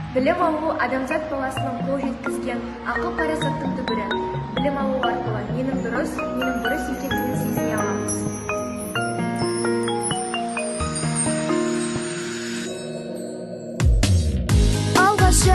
Білім алу адамзат баласының қол жеткізген, ақыл парасаттың түбірі. Білім алу арқылы ненің дұрыс екенін сезіне аламыз. Алғаш